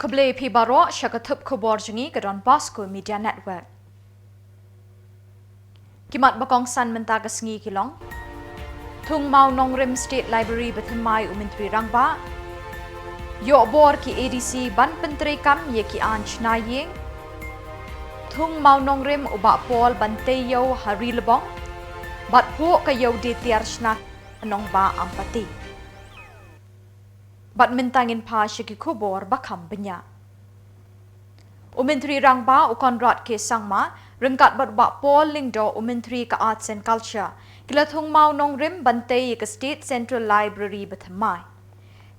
Kable Pibaro Shakatup Khuborjylla ke Bosco Media Network. Kimat bakong san mentaga sngi kilong. Thung mau nong rim State Library bethamai umintri rangba. Yo bor ki ADC ban pentri kam ye ki anch na yeng. Thung mau nong rim uba pol bante yo hari lebong. Bat po kayo di tiar shnak anong ba ampati. Bat mentangin pa shiki Khubor bakam benya. Umintri rangba ukon rot ke sangma ringkat bat bak pol lingdo umintri ka arts and culture kila thung mau nong rim bante ka State Central Library bethamai.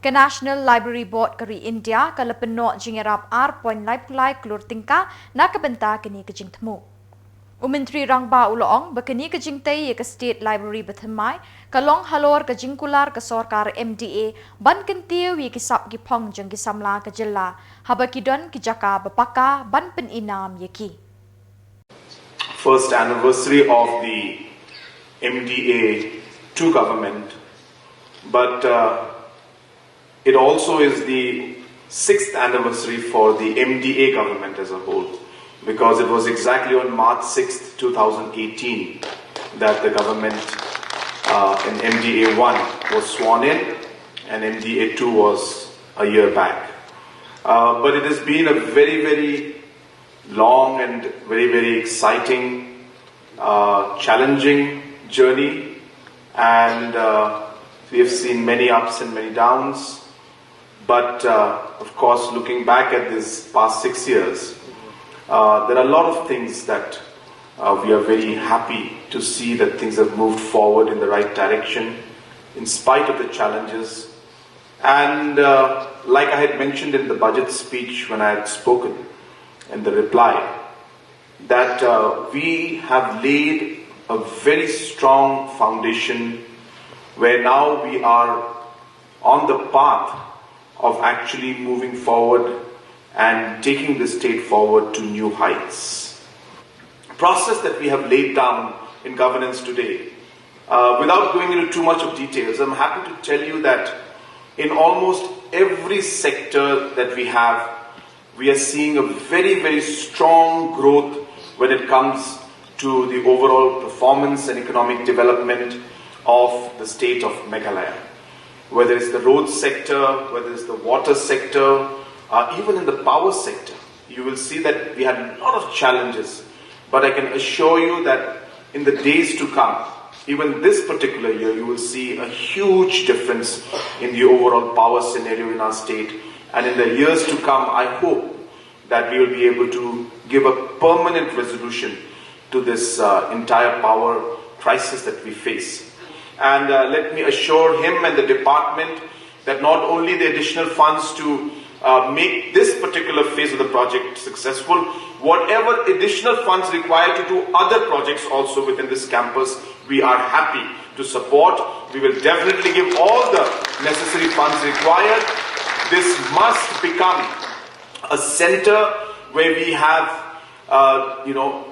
Ka National Library Board kari India ka lapeno jingerap point lai klur tingka na ka benta kini ka jingtmu. Umintri rangba uloong bakani ka jingtay ka State Library bethamai ka long halor ka jingkular ka sorkar MDA ban kentiu ye kisap ki pong jeng ki Samla ka Jylla habakidon ki jaka bapaka ban pen inam yeki. First anniversary of the MDA to government, but it also is the 6th anniversary for the MDA government as a whole, because it was exactly on March 6th, 2018 that the government in MDA 1 was sworn in and MDA 2 was a year back. But it has been a very long and very exciting, challenging journey, and we have seen many ups and many downs. But of course, looking back at this past 6 years, there are a lot of things that we are very happy to see that things have moved forward in the right direction in spite of the challenges. And like I had mentioned in the budget speech when I had spoken in the reply, that we have laid a very strong foundation where now we are on the path of actually moving forward and taking the state forward to new heights. Process that we have laid down in governance today, without going into too much of details, I'm happy to tell you that in almost every sector that we have, we are seeing a very strong growth when it comes to the overall performance and economic development of the state of Meghalaya. Whether it's the road sector, whether it's the water sector, even in the power sector, you will see that we had a lot of challenges. But I can assure you that in the days to come, even this particular year, you will see a huge difference in the overall power scenario in our state. And in the years to come, I hope that we will be able to give a permanent resolution to this entire power crisis that we face. And let me assure him and the department that not only the additional funds to make this particular phase of the project successful, whatever additional funds required to do other projects also within this campus, we are happy to support. We will definitely give all the necessary funds required. This must become a center where we have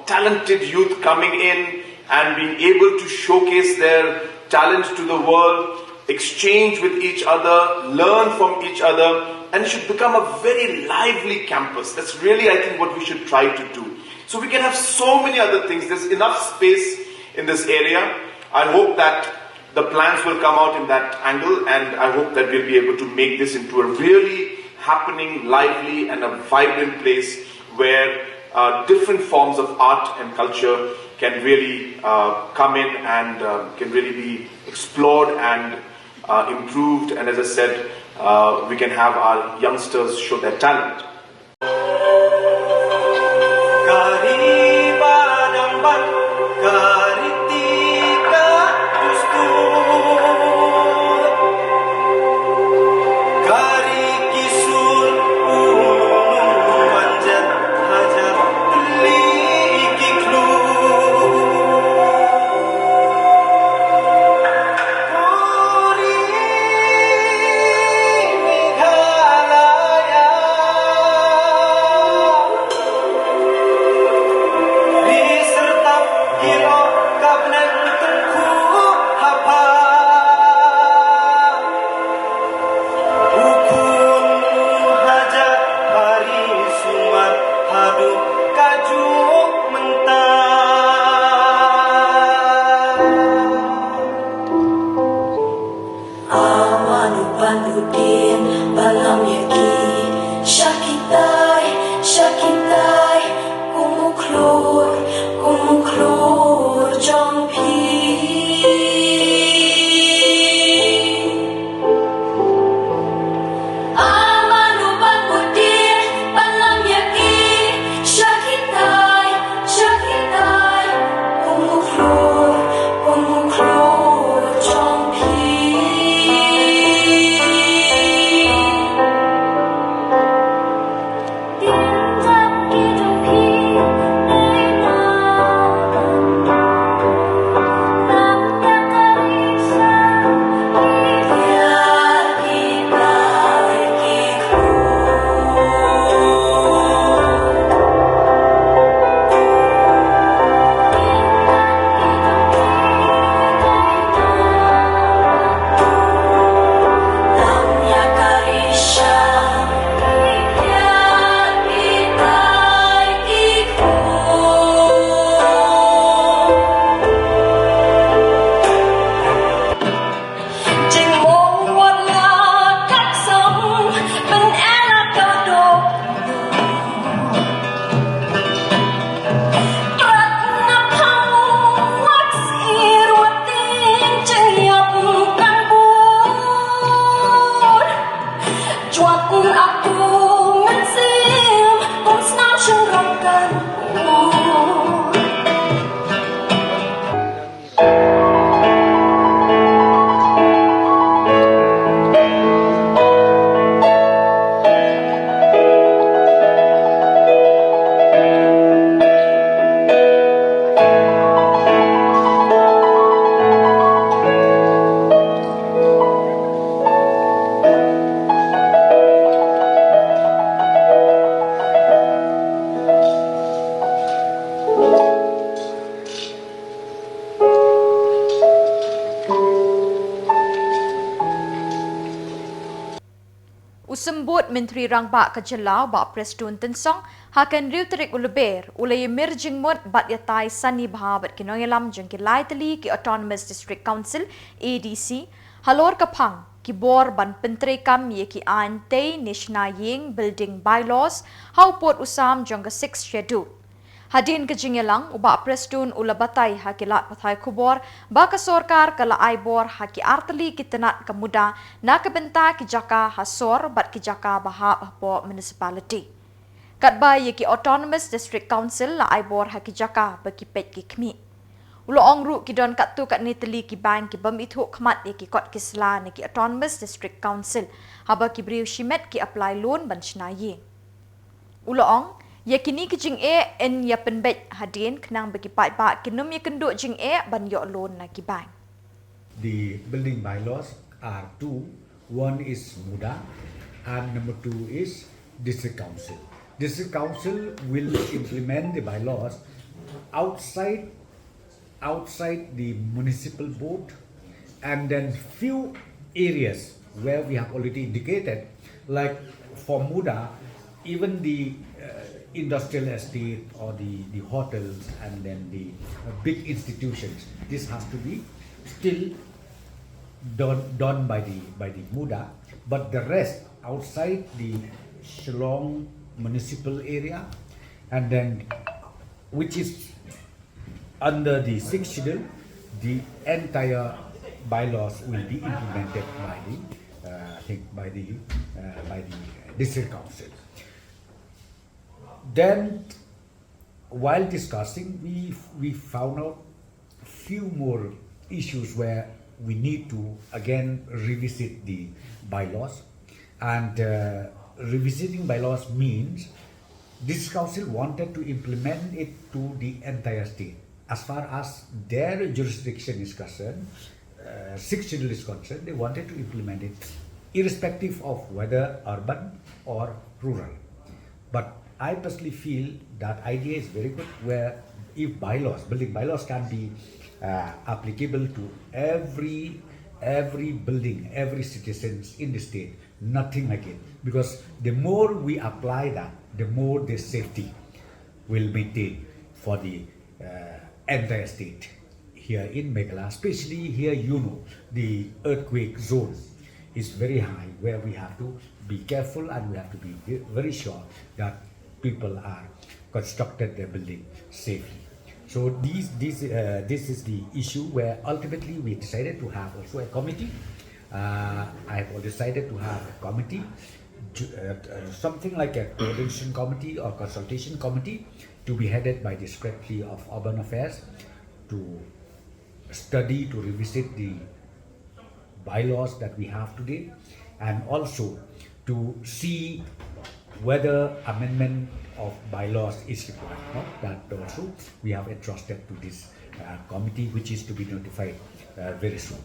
talented youth coming in and being able to showcase their talent to the world, exchange with each other, learn from each other, and it should become a very lively campus. That's really, I think, what we should try to do. So we can have so many other things. There's enough space in this area. I hope that the plans will come out in that angle, and I hope that we'll be able to make this into a really happening, lively, and a vibrant place where different forms of art and culture can really come in and can really be explored and improved. And as I said, we can have our youngsters show their talent. aku mensim Kung snap syurangkan Usembut Menteri Rangbak ke Jylla bak Preston Tensong hakan riu terik Lber ulai emerging mot bat yatai sani bahabat kinoyalam jeng kilai teli ki Autonomous District Council ADC halor kapang Khubor ban penteri kam ye ki ante nishna ying building bylaws how port usam jeng ke 6 schedule Hadin ke Jylla ubak Preston ula batai hakilat pathai Khubor baka sorkar kala aibor haki arteli kitenat kemuda na kebenta ki jaka hasor bat ki jaka bahab po municipality. Katba ye ki Autonomous District Council la aibor haki jaka baki pet ki kmi. Ulo ongru ki don kat tu kat ni teli ki bank ki bam ithu khmat ye ki kot kisla ni ki Autonomous District Council haba ki briu shimet ki apply loan ban chnaye. Ulo ong yakini ke jing en ya penbet hadin kenang bagi pai ba kinum ya kenduk jing ban yo loan na ki bank. The building bylaws are two. One is MUDA and number two is District Council. District Council will implement the bylaws outside the municipal board, and then few areas where we have already indicated, like for MUDA, even the industrial estate or the hotels and then the big institutions, this has to be still done by the MUDA, but the rest outside the Shillong municipal area and then which is under the 6th schedule, the entire bylaws will be implemented by the district council. Then, while discussing, we found out few more issues where we need to again revisit the bylaws, and revisiting bylaws means this council wanted to implement it to the entire state. As far as their jurisdiction is concerned, 6th schedule is concerned, they wanted to implement it irrespective of whether urban or rural. But I personally feel that idea is very good, where if bylaws, building bylaws can be applicable to every building, every citizens in the state, nothing like it. Because the more we apply that, the more the safety will maintain for the entire state. Here in Meghalaya, especially here, the earthquake zone is very high, where we have to be careful and we have to be very sure that people are constructed their building safely. So this is the issue where ultimately we decided to have also a committee. I have decided to have a committee, something like a coordination committee or consultation committee, to be headed by the Secretary of Urban Affairs, to study, to revisit the bylaws that we have today, and also to see whether amendment of bylaws is required. No? That also we have entrusted to this committee, which is to be notified very soon.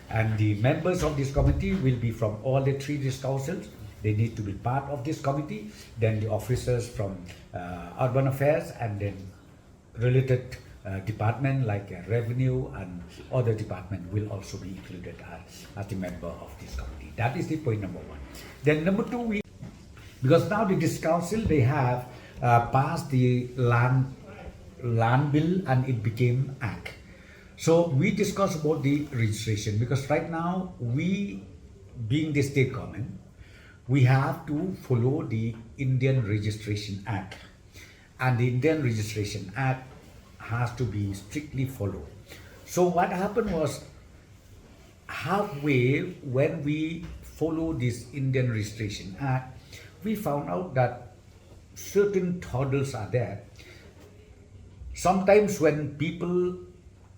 And the members of this committee will be from all the 3 district councils. They need to be part of this committee. Then the officers from urban affairs and then related department like revenue and other department will also be included as a member of this committee. That is the point number 1. Then number 2, because now the district council, they have passed the land bill and it became act. So we discussed about the registration, because right now we, being the state government, we have to follow the Indian Registration Act, and the Indian Registration Act has to be strictly followed. So what happened was, halfway when we follow this Indian Registration Act, we found out that certain hurdles are there. Sometimes when people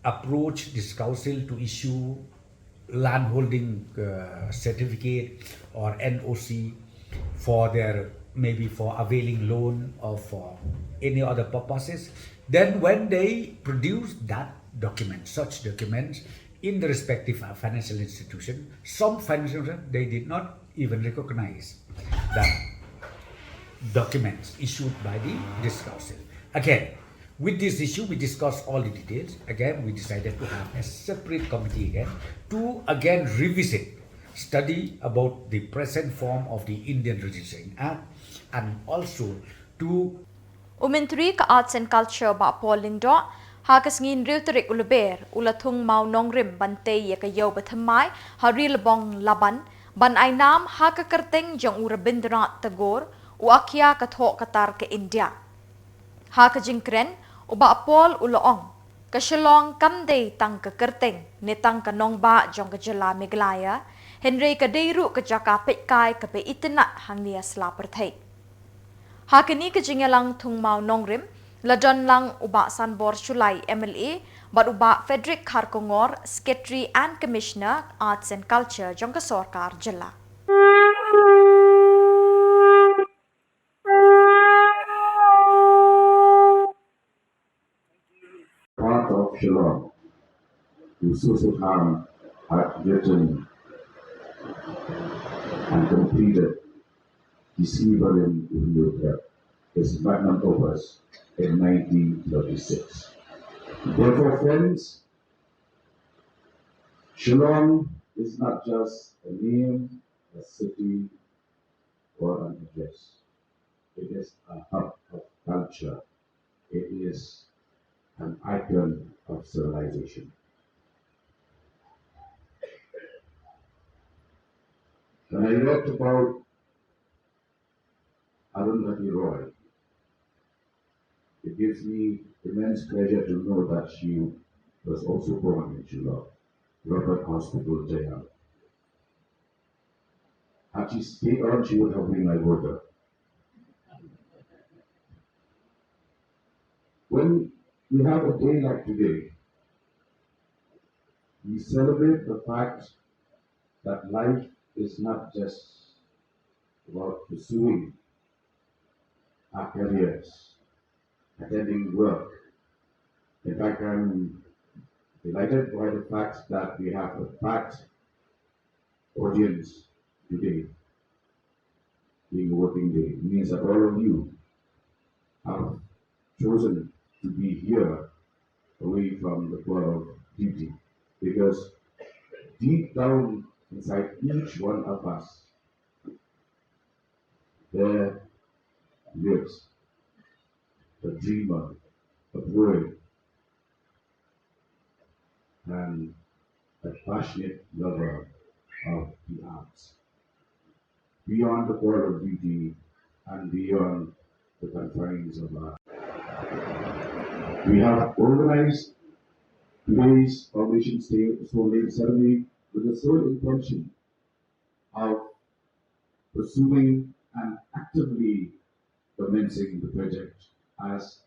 approach this council to issue landholding certificate or NOC for their maybe for availing loan or for any other purposes, then when they produce that document, such documents in the respective financial institution, some financial institution, they did not even recognize that documents issued by this council. Again, with this issue, we discussed all the details. Again, we decided to have a separate committee again to again revisit, study about the present form of the Indian Registration Act, and also to Umintri ka Arts and Culture ba polling do hakas ngin riu terik Lber ulathung mau nongrim bantay ya kayaw bathamai hari lebong laban ban ay nam haka kerteng jong Rabindranath Tagore u akya kathok katar ke India. Haka jingkren uba pol uloong ka Shillong kamday tang ka kerteng ni tang ka nongba jong ka Jylla Meghalaya Henry ka deiru ka jaka Peit kai ka pe itinat hang niya slapertay. Hakini ka jingalang thung mau nongrim ladon lang uba Khuborjylla MLA but uba Frederick Kharkongor Secretary and Commissioner Arts and Culture jong ka Sorkar Jylla. Part of Shillong, who Susukham had written and completed his Evelyn in Lber, his magnum opus in 1936. Therefore, friends, Shillong is not just a name, a city, or an address. It is a hub of culture. It is an icon of civilization. When I read about Arundhati Roy, it gives me immense pleasure to know that she was also born in Jylla, Robert Hospital, Jylla. Had she stayed on, she would have been my voter. When we have a day like today, we celebrate the fact that life is not just about pursuing our careers, attending work. In fact, I'm delighted by the fact that we have a packed audience today, being working day. It means that all of you have chosen to be here away from the call of duty, because deep down inside each one of us, there lives a dreamer, a poet, and a passionate lover of the arts. Beyond the call of duty and beyond the confines of art. We have organized today's Foundation Stone ceremony with the sole intention of pursuing and actively commencing the project as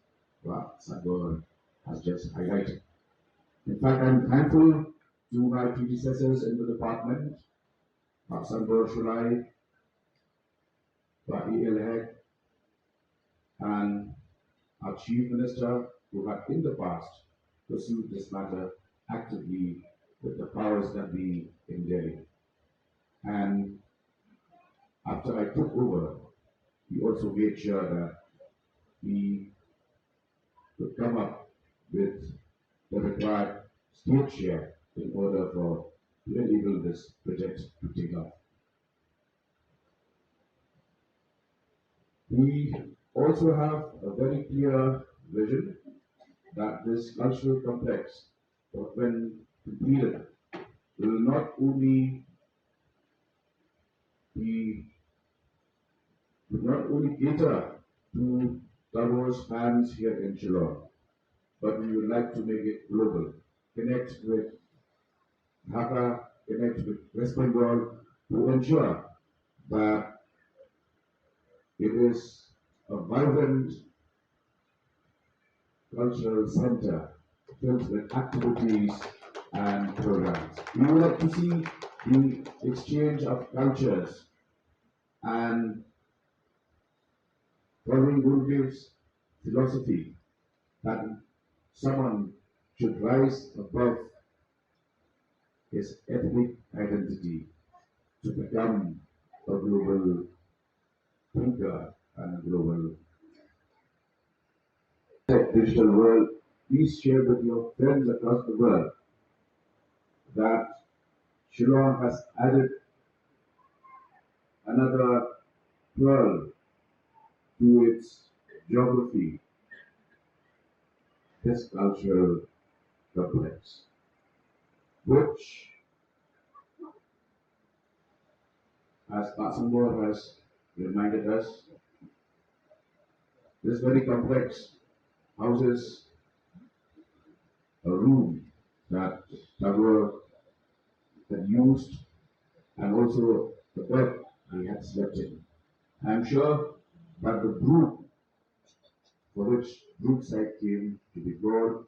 Khubor has just highlighted. In fact, I'm thankful to my predecessors in the department, Khuborjylla, and our Chief Minister, who had in the past pursued this matter actively with the powers that be in Delhi. And after I took over, we also made sure that we could come up with the required state share in order to enable this project to take off. We also have a very clear vision that this cultural complex, when completed, will not only cater to Khubor's fans here in Shillong, but we would like to make it global, connect with NAKA, connect with West Bengal to ensure that It is a vibrant cultural center filled with activities and programs. We would like to see the exchange of cultures and following Guru's philosophy that someone should rise above his ethnic identity to become a global thinker and a global digital world. Please share with your friends across the world that Shillong has added another pearl to its geography, this cultural complex, which, as Khubor has reminded us, this very complex houses a room that Khubor had used and also the bed he had slept in. I am sure that the group for which Brookside came to be born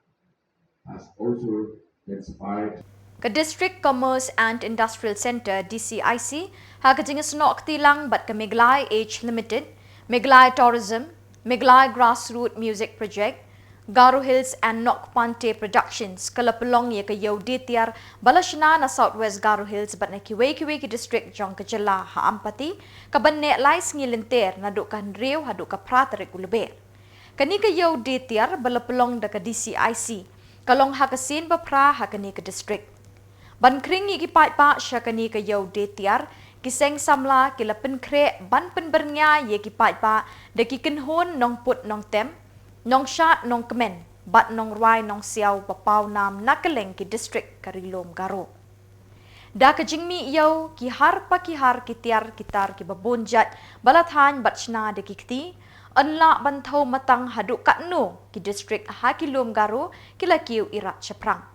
has also inspired Ka District Commerce and Industrial Center DCIC hakajing snok tilang bat ka Meghalaya Age Limited, Meghalaya Tourism, Meghalaya Grassroots Music Project, Garo Hills and Nokpante Productions kalapulong ye ka yo ditiar balashna na Southwest Garo Hills bat na kiwe ki district jong Khuborjylla ha ampati kabanne lais ngilinter na do kan riu hadu ka pratare Lber. Kani ka yo ditiar balapulong da ka DCIC kalong hakasin bapra hakani ka district. Ban kring gi Peit pa sya kani ka yo ditiar kiseng Samla kila penkre ban penbernya ye ki Peit pa da ki kenhon nong put nong tem nong shat nong kemen bat nong rai nong siaw papau nam nakaleng ki district karilom Garo. Da ka jingmi yo ki har pa ki har ki tiar kitar ki babonjat balathan batchna de ki kti anla bantau matang hadu katno ki district hakilom Garo kila kiu irat chaprang.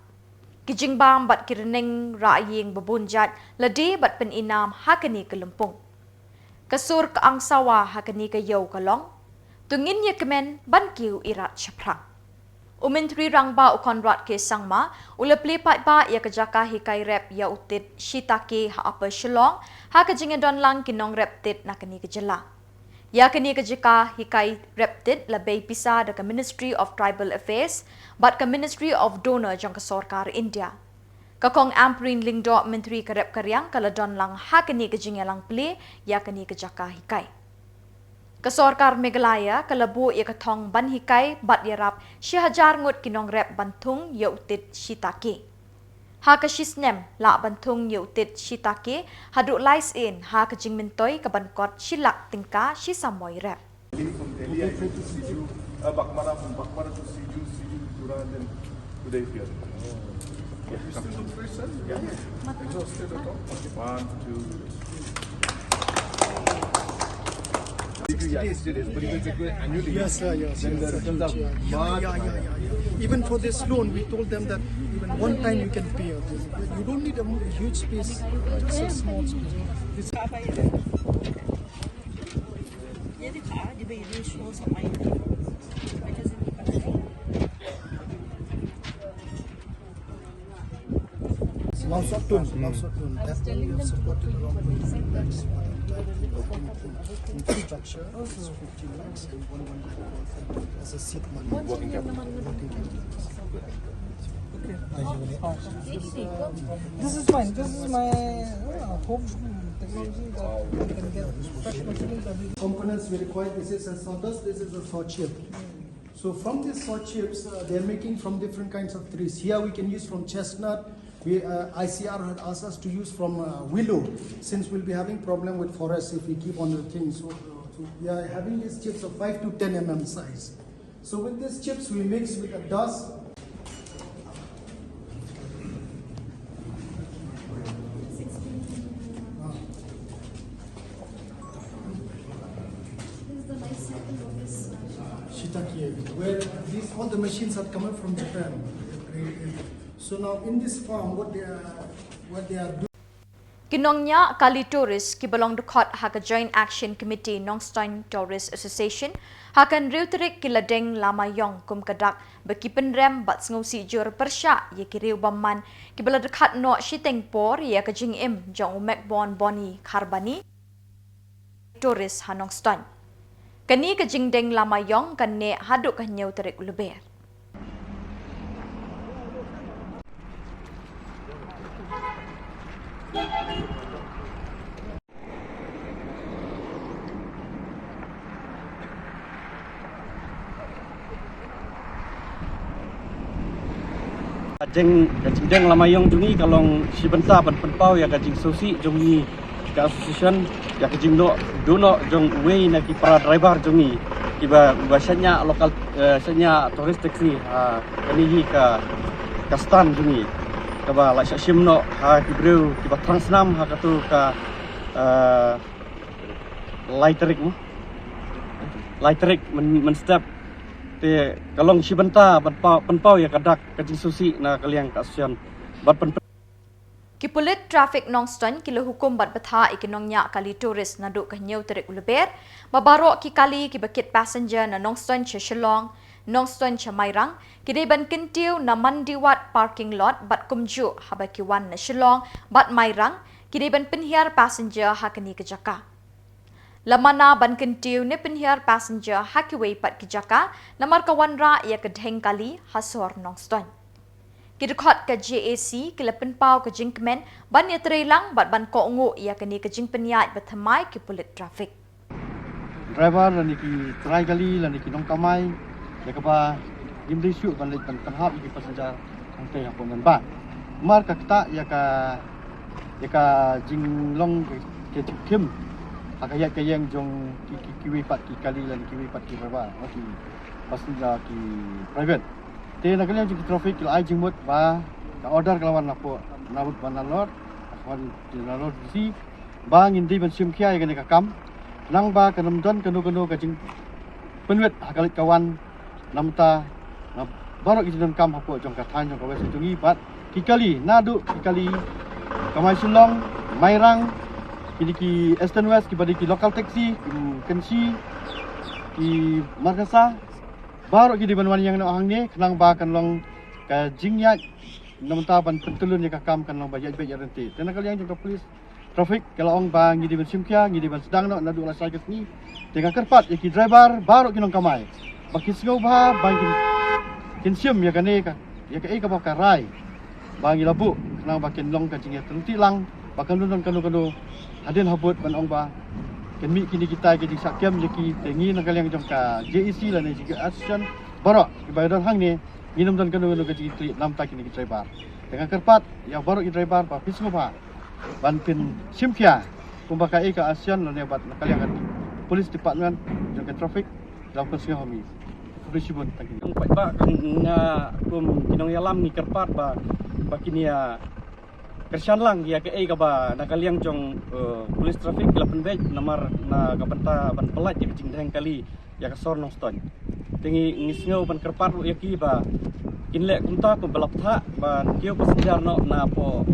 Kijingbam bat kireneng raaying babunjat lade bat peninam hakani kelumpung. Kasur ka ang sawa hakani ka yaw kalong. Tungin ye kemen ban kiu irat chaprang. Umintri rangba ukonrat ke sangma uleple Peit ba ya kajaka hikai rep ya utit shitake ha apa Shillong hakajingadon lang kinong reptit nakani ka Jylla. Ya kani kajika hikai reptit labay pisa da ka Ministry of Tribal Affairs bat ka Ministry of Donor jong ka Sarkar India. Kakong amprin lingdo menteri karep karyang kaladon lang hakani kajinga lang ple ya kani kajaka hikai. Ka Sarkar Meghalaya kalabu ya katong ban hikai bat yarap 1000 ngut kinong rep bantung ya utit shitake. Ha ka shisnem la bantung ya utit shitake hadu lais in ha ka jingmintoy ka bankot shilak tingka shisamoy rep. From Delhi, I went to Siju, Bakmara, from Bakmara to Siju, Tura, and then today here. You still look fresh, sir? Yeah. Exhausted at all? Okay, 1, 2. Yes, but you can go annually. Yes, sir, yes. Then the returns are March. Even for this loan, we told them that even one time you can pay. You don't need a huge space, just a small space. This Lausotun. That we have supported around 20 lakhs. Infrastructure is 50 lakhs and 1 as a seed money. Working capital. This is fine. This is my home technology that you can get fresh materials. Components we require. This is a sawdust. This is a saw chip. So from these saw chips, they are making from different kinds of trees. Here we can use from chestnut. ICR had asked us to use from willow, since we'll be having problem with forests if we keep on the thing. So we are having these chips of 5 to 10 mm size. So with these chips we mix with a dust. Shiitake, where these all the machines are coming from Japan. So now in this farm, what they are doing. Ikinongnya kali turis ki belong dekot haka Joint Action Committee Nongstoin Tourist Association hakan riuterik ki ladeng lama yong kum kadak beki penrem bat sengusi jur persya ye ki riu baman ki bela dekat no shiteng por ye ka jing im jong umek bon boni karbani turis hanongstoin. Kani ka jing deng lama yong kan ne haduk ka nyau terik Lber. Kajing lamayong jungi kalong si benta penpau ya kajing sosi jungi ka association ya kajing dono jong way na ki para driver jungi kiba bahasanya lokal sanya tourist taxi kani ka stand jungi kaba la shimno kibreu kiba transnam katu ka lightrik men step te kalong si benta penpau ya kadak kajing susi na kaliang kasian bat pen Kipulit traffic Nongstoin kilo hukum bat betha ikinongnya kali turis naduk ka nyau terik Lber babaro ki kali ki bakit passenger na Nongstoin cha Shillong Nongstoin cha Mairang kidai ban kentiu na mandiwat parking lot bat kumju habakiwan na Shillong bat Mairang kidai ban penhiar passenger hakani ke Jaka. Lamana ban kentiu ne penhiar passenger hakiway pat ki Jaka lamar kawan ra ia ke dheng kali hasor Nongstoin. Kidukot ke JAC kila penpau ke jingkmen ban ya tereilang bat ban ko ungu ia kini ke jing penyat bertemai ki pulit trafik. driver lani ki try kali lani ki nong kamai ya kaba gim di shoot ban ban tanhap ki passenger ang te ko men ba mar ka ta ya ka jing long ke kim akaya ke yang jong ki wi pat ki kali lani ki wi pat ki driver ki passenger ki private te na kali jing traffic ki ai jing mut ba ka order kalawan apo nabut ban lor awan di lor si bang indi ban sim kia ya ka kam nang ba kanam don kanu ka jing penwet hakalit kawan namta baru kita dan kam apo jong ka than jong ka wes jungi bat ki kali nadu ki kali kamai Shillong Mairang ki Eastern West ki badi ki local taxi kensi ki Markasa baru ki di banwan yang no hang ni kenang ba kan long ka jingya namta ban pentulun ya ka kam kan long ba ya renti tena kali yang jong polis traffic kalau ong ba ngidi ban simkia ngidi ban sedang no nadu la sakit ni tengah kerpat ya ki driver baru ki nong kamai bakis ngau ba bangin kinsium ya kane ka ya ka ka ba ka rai bangi labu kenang ba kin long ka jingya terti lang bakal nun kanu hadin habut ban ong ba ken mi kini kita ki sakyam je ki tengi nang kaliang jong ka JEC la ne jiga action baru ki bayar hang ni minum dan kanu ka jingya nam ta kini ki driver tengah kerpat ya baru ki driver ba pisngo ba ban pin simkia kumba ka action la ne bat kaliang ka police department jong ka traffic dalam kesihatan kami. Bersibun tadi. Pak nga kum kinong yalam ni kerpat ba kini ya kersian lang ya ke ka ba nakaliang jong police traffic lapan bej nomor na kapenta ban pelat ya jing deng kali ya ka sor Nongstoin. Tingi ngisngau ban kerpat ya ki ba kinle kumta ko balap tha ban kio passenger no na po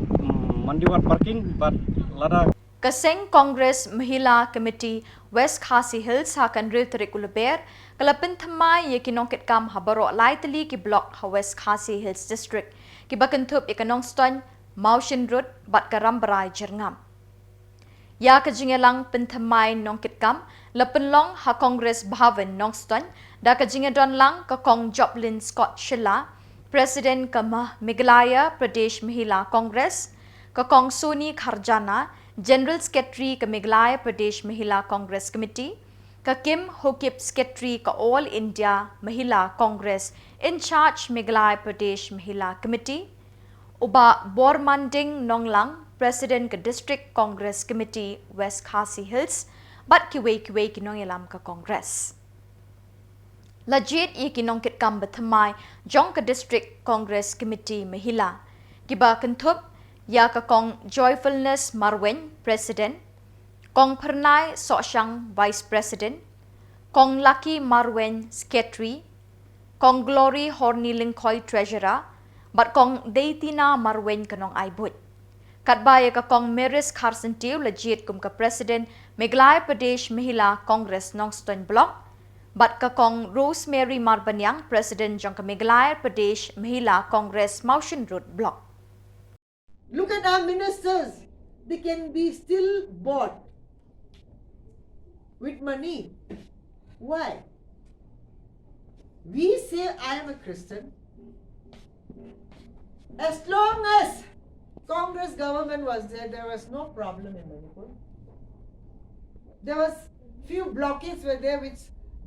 mandiwat parking bat lada Kaseng Congress Mahila Committee West Khasi Hills hakan ril terik Lber kalapin thamai ye kinongkit kam habaro lai tali ki block ha West Khasi Hills District ki bakentup ikanongstoin Mountain Road bat karam berai jerngam. Ya kajingelang penthamai nongkit kam lapin long ha Congress Bhavan Nongstoin da kajingedon lang ka Kong Joplin Scott Jylla President ka Meghalaya Pradesh Mahila Congress ka Kong Soni Kharjana General Secretary ka Meghalaya Pradesh Mahila Congress Committee, ka Kim Hokip Secretary ka All India Mahila Congress in charge Meghalaya Pradesh Mahila Committee, uba Bormanding Nonglang President ka District Congress Committee West Khasi Hills, bat kiway kinongilam ka Congress. Lajit i kinongkit kam bathamay jong ka District Congress Committee Mahila, kiba kentup ya ka Kong Joyfulness Marwen, President, Kong Pernai Sosyang, Vice President, Kong Lucky Marwen, Secretary, Kong Glory Horni Lingkoy, Treasurer, but Kong Deitina Marwen kanong aibut. Katbaya ka kong Meris Kharsantiu legit kum ka President Meghalaya Pradesh Mahila Congress Nongston Block, bat ka kong Rosemary Marbanyang President jong ka Meghalaya Pradesh Mahila Congress Motion Road Block. Look at our ministers. They can be still bought with money. Why? We say I am a Christian. As long as Congress government was there was no problem in Manipur. There was few blockades were there which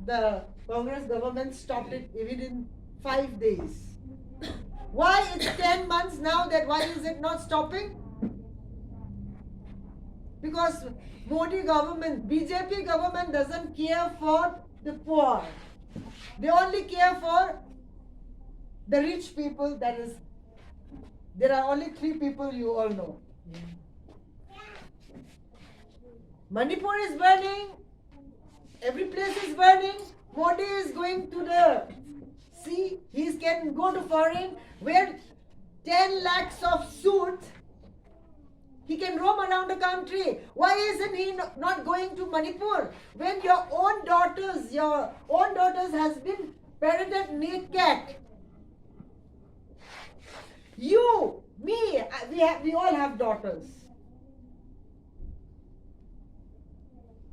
the Congress government stopped it within 5 days. Why it's 10 months now that why is it not stopping? Because Modi government, BJP government doesn't care for the poor. They only care for the rich people. That is, there are only 3 people you all know. Manipur is burning. Every place is burning. Modi is going to the sea. He can go to foreign where 10 lakhs of suits. He can roam around the country. Why isn't he not going to Manipur? When your own daughters has been paraded naked. You, me, we all have daughters.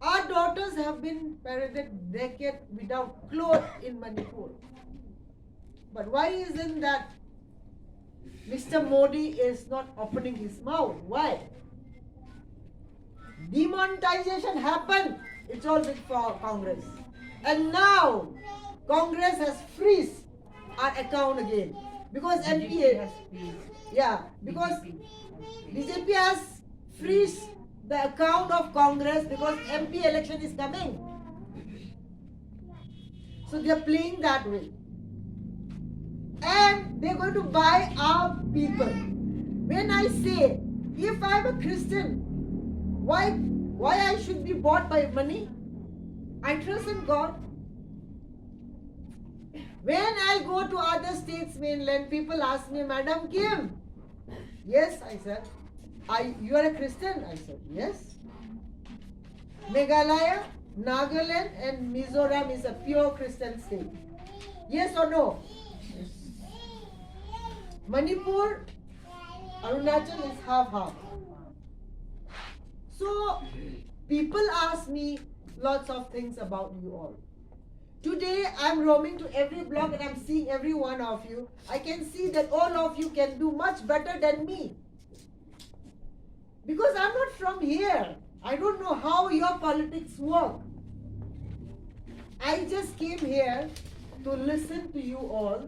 Our daughters have been paraded naked without clothes in Manipur. But why isn't that Mr. Modi is not opening his mouth? Why? Demonetization happened. It's all with Congress. And now Congress has freezed our account again. Because MPA, because BJP has freezed the account of Congress because MP election is coming. So they are playing that way. And they are going to buy our people. When I say, if I am a Christian, why I should be bought by money? I trust in God. When I go to other states, mainland, people ask me, Madam Kim. Yes, I said. You are a Christian? I said, yes. Meghalaya, Nagaland and Mizoram is a pure Christian state. Yes or no? Yes. Manipur, Arunachal is half-half. So, people ask me lots of things about you all. Today, I'm roaming to every block and I'm seeing every one of you. I can see that all of you can do much better than me. Because I'm not from here. I don't know how your politics work. I just came here to listen to you all,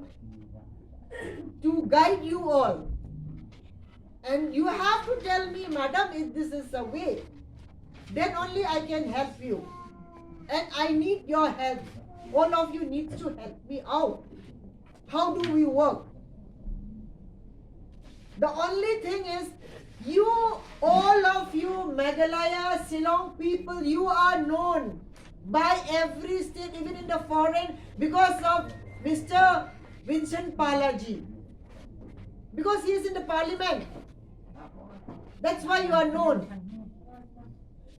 to guide you all. And you have to tell me, Madam, if this is the way, then only I can help you. And I need your help. All of you need to help me out. How do we work? The only thing is, you, all of you, Meghalaya, Shillong people, you are known by every state, even in the foreign, because of Mr. Vincent Palaji. Because he is in the parliament. That's why you are known.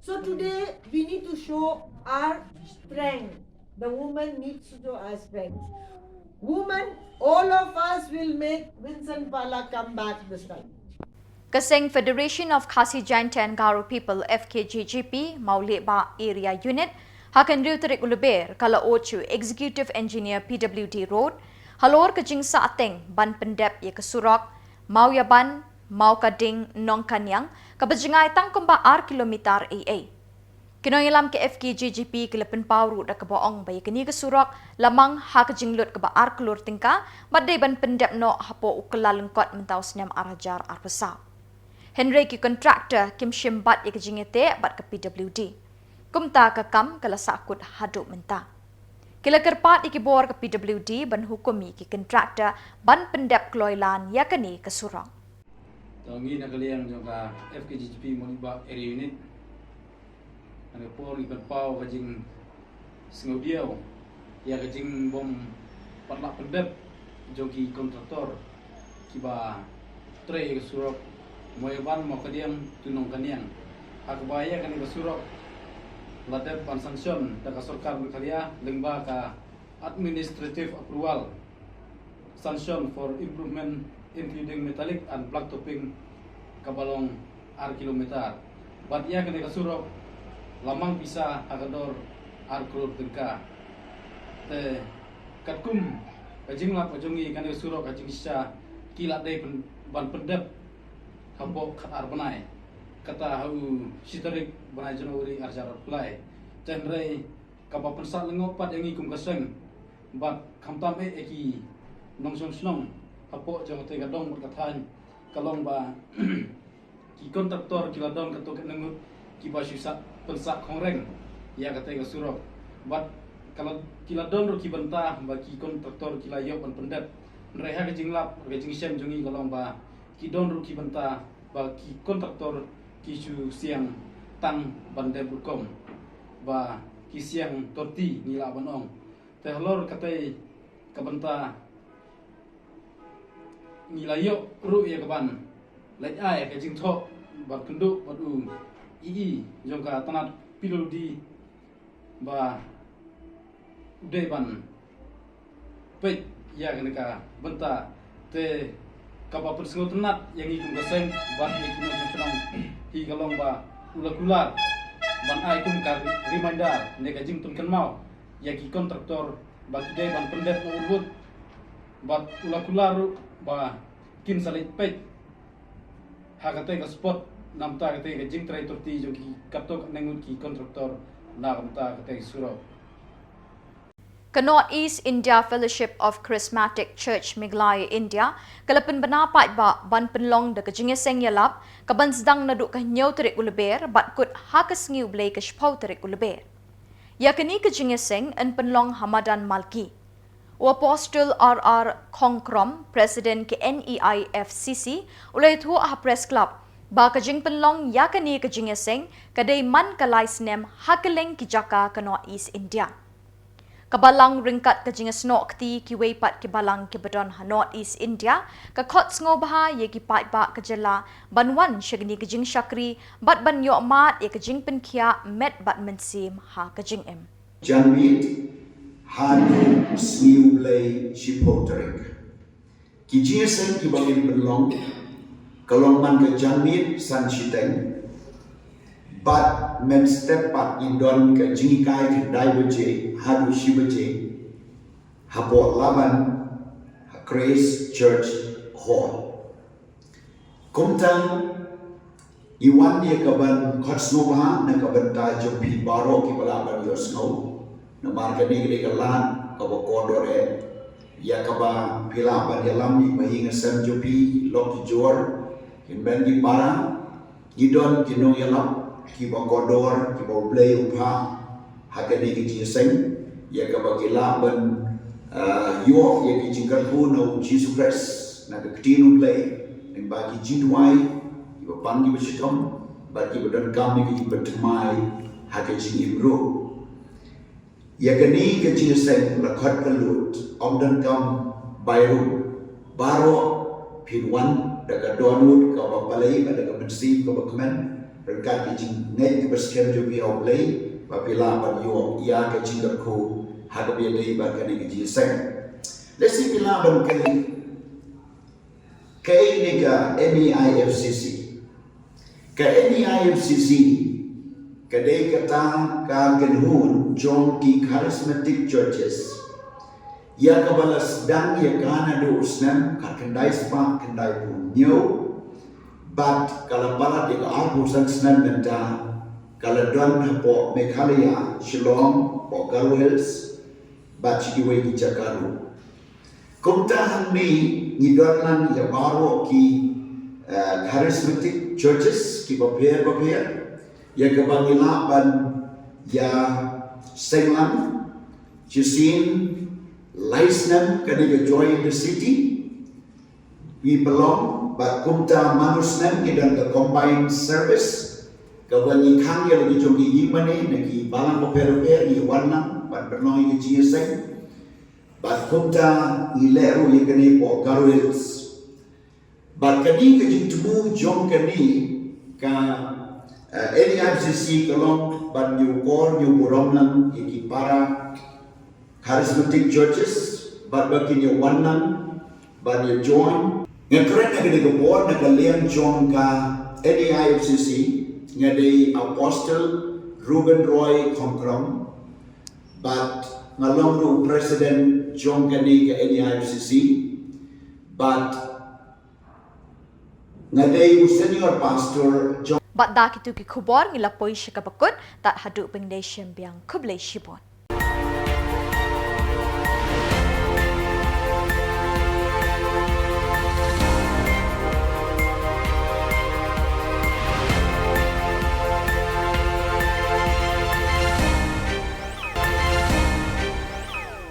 So today, we need to show our strength. The woman needs to show our strength. Women, all of us will make Vincent Pala come back this time. Kaseng Federation of Khasi Giant and Garo People FKJGP Mauleba Area Unit Hakan Rutarik Lber Kala Ochu Executive Engineer PWD Road Halor Kajing Saateng Ban Pendep Yakasurok Mau Yaban Mau Kading Nong Kanyang Kabajingay Tangkumba R kilometer AA Kinoyalam ke FKJGP Kilapan Pauru da kabaong bay kani kasurok lamang hakajinglut kaba R klur tingka badai ban pendep no hapo ukalalengkot mentau senam arajar arpasa Henry ki contractor Kim Shimbat ikajingete bat ke PWD. Kumta ka kam kala sakut haduk menta. Kila kerpat ikibor ke PWD ban hukumi ki contractor ban pendep kloilan yakani ke surang. Tangi nak liang juga FKGP Moniba Area Unit. Ane por ikan pau kajing sengudiau ya kajing bom patlak pendep jogi kontraktor kiba tray ke surok moyaban mokadiam tunong kaniang akbaya kani kasurok ladep pan sanction da kasorkar Meghalaya lengba ka administrative approval sanction for improvement including metallic and black topping kabalong ar kilometer bat ia kani kasurok lamang bisa akador ar kror tengka te katkum kajing lap kajongi kani kasurok kajing sya kilat dai ban pendep Khubor khatar banai kata hau sitarik banai Januari arjar play chandrai kapa pensat lengopat yang ikum kaseng bat khamtam eki nongsong snong Khubor jong te gadong berkatan kalong ba ki kontraktor kiladon katok nengut ki basusa pensak khongreng ya kata kasurok bat kalau kiladon ro ki bentah ba ki kontraktor kilayok pan pendet reha kejinglap kejing sem jongi kalong ba ki don ru ki benta ba ki kontraktor ki su siang tang bande bukom ba ki siang torti nila banong te lor katai ka benta nila yo ru ya kaban lai ai ka jing tho ba kendu ba u ii jong ka tanat piludi ba udai ban Peit ya ka benta te kapa persengot tenat yang ikum gaseng ban ikum nasional hi galong ba ula-kular ban ai kum ka reminder ne ka jing tunkan mau ya ki kontraktor ba kidai ban pendet no ubut bat ula-kular ba kin salit Peit ha kate ka spot namta kate ka jing trai torti jo ki katok nengut ki kontraktor na kamta kate suro North-East India Fellowship of Charismatic Church Meghalaya India kalapan banapat ba ban penlong da kajingeseng yalap kaban sedang naduk ka nyau terik Lber bat kut hakas ngiu blay ka shpau terik Lber yakni kajingeseng en penlong Hamadan Malki o apostle RR Khongkrom president ke NEHU ulai thu ah press club ba kajing penlong yakni kajingeseng kadai man kalai snem hakeleng kijaka ka North-East India Kabalang ringkat ke jingas nok ti ki weipat ki balang ki badon ha North-East India ka khot ngobaha ye ki Peit ba ke Jylla banwan shagni ke jing shakri bat ban yo mat ye ke jing penkhia met bat mensim ha ke jing em Janmit hanu sniu blay shipoterik ki jingaseng ki bangin belong kalong man ke janmit san shiteng but men step up in don ke jingikai ke daibaje hadu shibaje hapot laban Grace Church Hall kumtang iwan dia kaban khotsnoba na kaban ta jopi baro ki balaban yosno na marga ni ke kalan kabo kodore ya kaba pilaban yalam ni mahinga sam jopi lok jor himben di para gidon kinong yalam kiba kodor kiba blay upha hakani ki jiseng ya ka bagila ban yo ya ki jingkar pu no Jesus Christ na ka tinu blay en ba ki jinwai kiba pan ki besitom ba ki badan kami ki bertemai hakani jingibro ya kani ki jiseng la khat kalut omdan kam bayru baro pinwan daga donut ka ba balai daga bensip ka ba kemen Berkat kijing net berskem jo bi oblay papila ban yo ya ke jingar ko hagabi dei ba kan ki jiseng lesi pila ban kai ni ka NEHU ka NEHU ka dei kata ka genhun jong ki charismatic churches ya ka balas dang ya kana do snam ka kendai spa kendai pun nyo but kalau barat dia arbu sansnan benda kalau don po Meghalaya Shillong po Hills but diwe di Jakarta kumtahan ni donlan ya baro ki charismatic churches ki baper ya kebangilaban ya senglan jisin license kena join the city we belong but kumta manusnem idan ke combined service kabani kangya lagi jogi imane nagi balang poper i warna ban berlong i GSM but kumta ileru ikene po Hills But kani kajing temu jong kani ka NEHU kalong ban new core new boromnan iki para charismatic churches but bakin yung wanan ban yung join ngakren na gani Khubor na kaliang jong ka NEHU nga day apostle Ruben Roy Konkrom but ngalong ru president jong kani ka NEHU but nga day senior pastor jong Bat da kitu ki Khubor ngilapoy siya kabakot tat hadu pengdesyen biang kublay shibon.